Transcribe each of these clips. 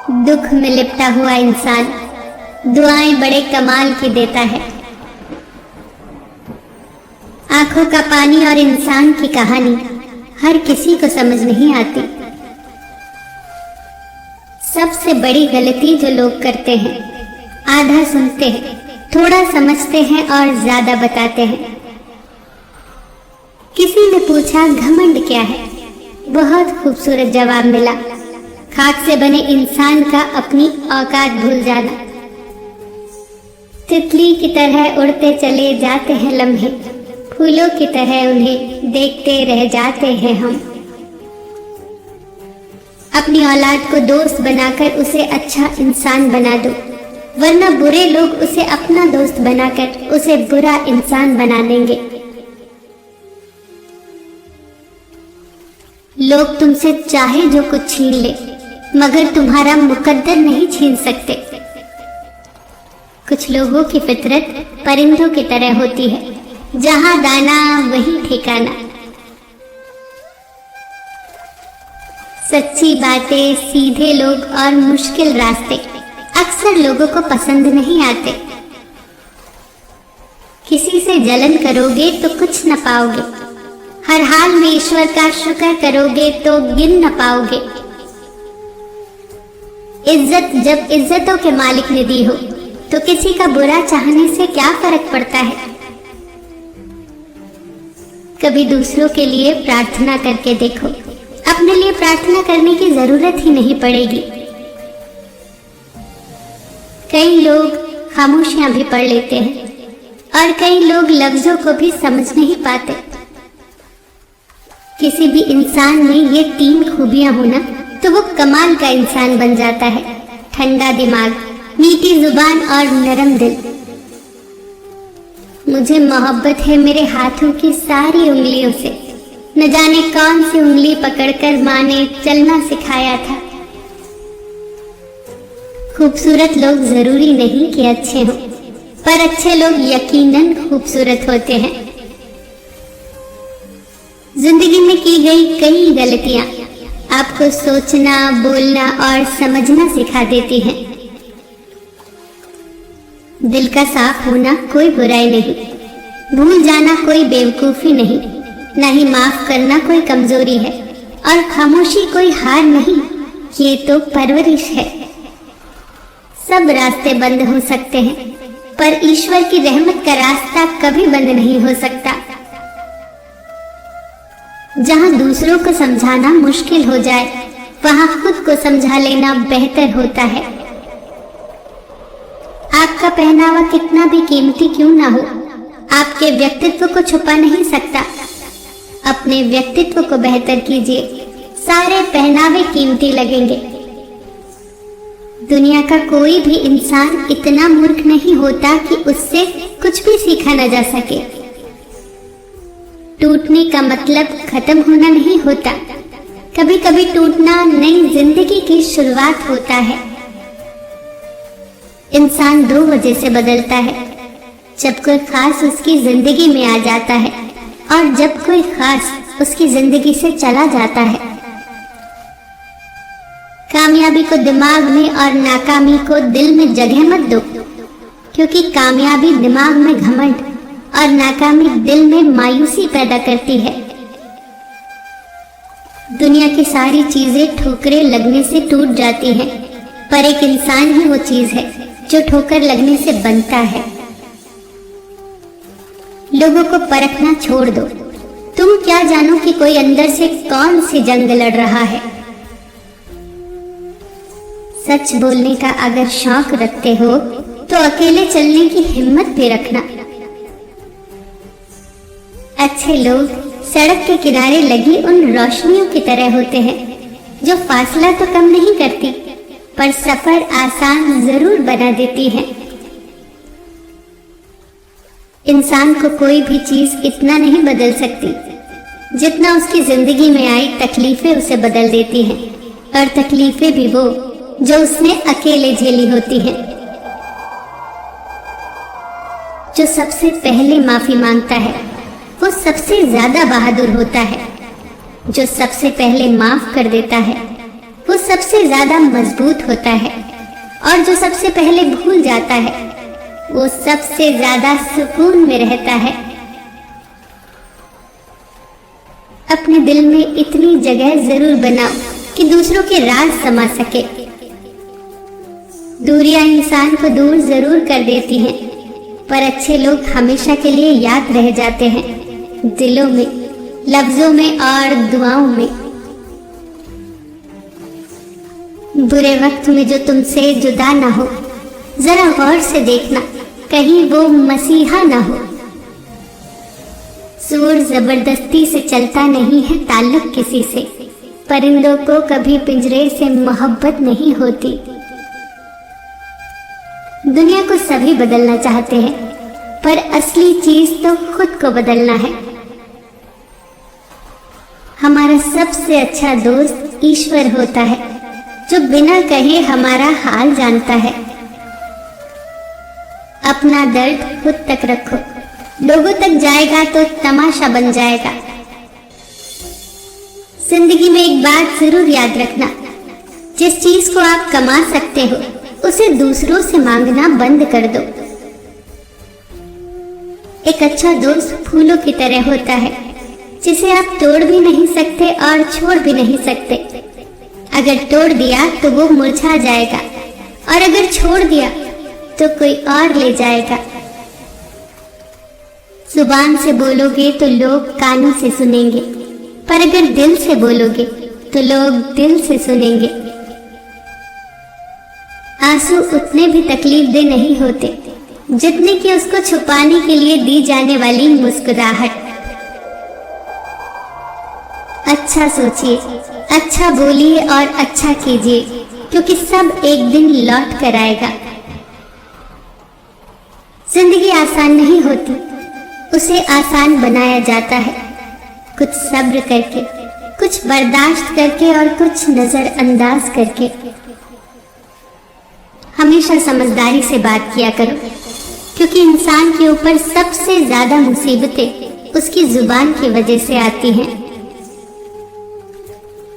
दुख में लिपटा हुआ इंसान दुआएं बड़े कमाल की देता है। आंखों का पानी और इंसान की कहानी हर किसी को समझ नहीं आती। सबसे बड़ी गलती जो लोग करते हैं, आधा सुनते हैं, थोड़ा समझते हैं और ज्यादा बताते हैं। किसी ने पूछा घमंड क्या है? बहुत खूबसूरत जवाब मिला, खाक से बने इंसान का अपनी औकात भूल जाना। तितली की तरह उड़ते चले जाते हैं लम्हे, फूलों की तरह उन्हें देखते रह जाते हैं हम। अपनी औलाद को दोस्त बनाकर उसे अच्छा इंसान बना दो, वरना बुरे लोग उसे अपना दोस्त बनाकर उसे बुरा इंसान बना देंगे। लोग तुमसे चाहे जो कुछ छीन ले, मगर तुम्हारा मुकद्दर नहीं छीन सकते। कुछ लोगों की फितरत परिंदों की तरह होती है, जहां दाना वहीं ठिकाना। सच्ची बातें, सीधे लोग और मुश्किल रास्ते अक्सर लोगों को पसंद नहीं आते। किसी से जलन करोगे तो कुछ न पाओगे, हर हाल में ईश्वर का शुक्र करोगे तो गिन न पाओगे। इज्जत जब इज्जतों के मालिक ने दी हो तो किसी का बुरा चाहने से क्या फर्क पड़ता है। कभी दूसरों के लिए प्रार्थना करके देखो, अपने लिए प्रार्थना करने की जरूरत ही नहीं पड़ेगी। कई लोग खामोशियां भी पढ़ लेते हैं और कई लोग लफ्जों को भी समझ नहीं पाते। किसी भी इंसान में ये 3 खूबियां होना तो वो कमाल का इंसान बन जाता है। ठंडा दिमाग, मीठी जुबान और नरम दिल। मुझे मोहब्बत है मेरे हाथों की सारी उंगलियों से, न जाने कौन सी उंगली पकड़कर माँ ने चलना सिखाया था। खूबसूरत लोग जरूरी नहीं कि अच्छे हों, पर अच्छे लोग यकीनन खूबसूरत होते हैं। जिंदगी में की गई कई गलतियां आपको सोचना, बोलना और समझना सिखा देती हैं। दिल का साफ होना कोई बुराई नहीं, भूल जाना कोई बेवकूफी नहीं, न ही माफ करना कोई कमजोरी है, और खामोशी कोई हार नहीं, ये तो परवरिश है। सब रास्ते बंद हो सकते हैं, पर ईश्वर की रहमत का रास्ता कभी बंद नहीं हो सकता। जहां दूसरों को समझाना मुश्किल हो जाए, वहां खुद को समझा लेना बेहतर होता है। आपका पहनावा कितना भी कीमती क्यों ना हो, आपके व्यक्तित्व को छुपा नहीं सकता। अपने व्यक्तित्व को बेहतर कीजिए, सारे पहनावे कीमती लगेंगे। दुनिया का कोई भी इंसान इतना मूर्ख नहीं होता कि उससे कुछ भी सीखा न जा सके। टूटने का मतलब खत्म होना नहीं होता, कभी कभी टूटना नई जिंदगी की शुरुआत होता है। इंसान 2 वजह से बदलता है, जब कोई खास उसकी जिंदगी में आ जाता है और जब कोई खास उसकी जिंदगी से चला जाता है। कामयाबी को दिमाग में और नाकामी को दिल में जगह मत दो, क्योंकि कामयाबी दिमाग में घमंड और नाकामी दिल में मायूसी पैदा करती है। दुनिया की सारी चीजें ठोकरें लगने से टूट जाती हैं, पर एक इंसान ही वो चीज है जो ठोकर लगने से बनता है। लोगों को परखना छोड़ दो, तुम क्या जानो कि कोई अंदर से कौन सी जंग लड़ रहा है। सच बोलने का अगर शौक रखते हो तो अकेले चलने की हिम्मत भी रखना। अच्छे लोग सड़क के किनारे लगी उन रोशनियों की तरह होते हैं, जो फासला तो कम नहीं करती, पर सफर आसान जरूर बना देती है। इंसान को कोई भी चीज इतना नहीं बदल सकती जितना उसकी जिंदगी में आई तकलीफें उसे बदल देती हैं, और तकलीफें भी वो जो उसने अकेले झेली होती हैं। जो सबसे पहले माफी मांगता है वो सबसे ज्यादा बहादुर होता है। जो सबसे पहले माफ कर देता है वो सबसे ज्यादा मजबूत होता है, और जो सबसे पहले भूल जाता है वो सबसे ज्यादा सुकून में रहता है। अपने दिल में इतनी जगह जरूर बनाओ कि दूसरों के राज समा सके। दूरियां इंसान को दूर जरूर कर देती हैं, पर अच्छे लोग हमेशा के लिए याद रह जाते हैं, दिलों में, लफ्जों में और दुआओं में। बुरे वक्त में जो तुमसे जुदा ना हो, जरा गौर से देखना कहीं वो मसीहा ना हो। सूर जबरदस्ती से चलता नहीं है ताल्लुक किसी से, परिंदों को कभी पिंजरे से मोहब्बत नहीं होती। दुनिया को सभी बदलना चाहते हैं, पर असली चीज तो खुद को बदलना है। हमारा सबसे अच्छा दोस्त ईश्वर होता है, जो बिना कहे हमारा हाल जानता है। अपना दर्द खुद तक रखो, लोगों तक जाएगा तो तमाशा बन जाएगा। जिंदगी में एक बात जरूर याद रखना, जिस चीज को आप कमा सकते हो उसे दूसरों से मांगना बंद कर दो। एक अच्छा दोस्त फूलों की तरह होता है, जिसे आप तोड़ भी नहीं सकते और छोड़ भी नहीं सकते। अगर तोड़ दिया तो वो मुरझा जाएगा, और अगर छोड़ दिया तो कोई और ले जाएगा। जुबान से बोलोगे तो लोग कानों से सुनेंगे, पर अगर दिल से बोलोगे तो लोग दिल से सुनेंगे। आंसू उतने भी तकलीफ दे नहीं होते जितने कि उसको छुपाने के लिए दी जाने वाली मुस्कुराहट। अच्छा सोचिए, अच्छा बोलिए और अच्छा कीजिए, क्योंकि सब एक दिन लौट कर आएगा। जिंदगी आसान नहीं होती, उसे आसान बनाया जाता है, कुछ सब्र करके, कुछ बर्दाश्त करके और कुछ नजरअंदाज करके। हमेशा समझदारी से बात किया करो, क्योंकि इंसान के ऊपर सबसे ज्यादा मुसीबतें उसकी जुबान की वजह से आती हैं।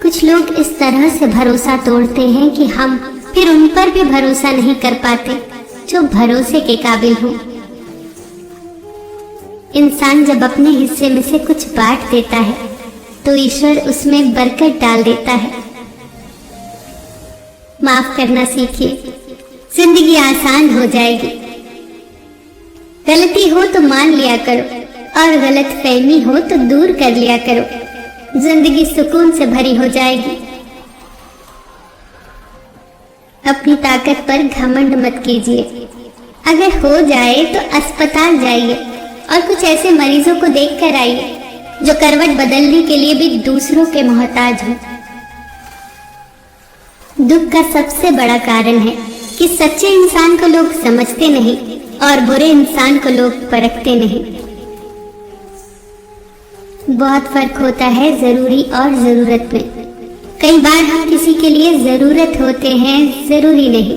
कुछ लोग इस तरह से भरोसा तोड़ते हैं कि हम फिर उन पर भी भरोसा नहीं कर पाते जो भरोसे के काबिल हो। इंसान जब अपने हिस्से में से कुछ बांट देता है तो ईश्वर उसमें बरकत डाल देता है। माफ करना सीखिए, जिंदगी आसान हो जाएगी। गलती हो तो मान लिया करो, और गलत फहमी हो तो दूर कर लिया करो। जिंदगी सुकून से भरी हो जाएगी। अपनी ताकत पर घमंड मत कीजिए। अगर हो जाए तो अस्पताल जाइए और कुछ ऐसे मरीजों को देख कर आइए जो करवट बदलने के लिए भी दूसरों के मोहताज हो। दुख का सबसे बड़ा कारण है कि सच्चे इंसान को लोग समझते नहीं और बुरे इंसान को लोग परखते नहीं। बहुत फर्क होता है जरूरी और जरूरत में। कई बार हम किसी के लिए जरूरत होते हैं, जरूरी नहीं।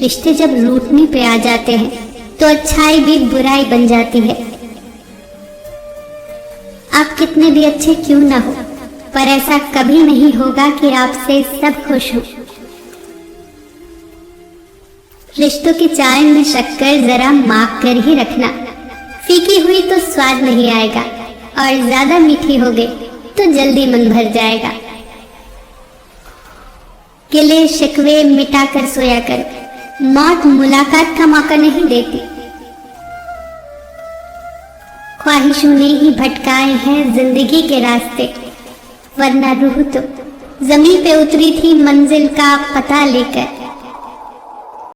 रिश्ते जब रूठने पे आ जाते हैं तो अच्छाई भी बुराई बन जाती है। आप कितने भी अच्छे क्यों ना हो, पर ऐसा कभी नहीं होगा कि आपसे सब खुश हो। रिश्तों की चाय में शक्कर जरा माप कर ही रखना। फीकी हुई तो स्वाद नहीं आएगा, और ज्यादा मीठी हो गई तो जल्दी मन भर जाएगा। गिले शिकवे मिटा कर सोया कर, मौत मुलाकात का मौका नहीं देती। ख्वाहिशों ने ही भटकाए हैं जिंदगी के रास्ते, वरना रूह तो जमीन पे उतरी थी मंजिल का पता लेकर।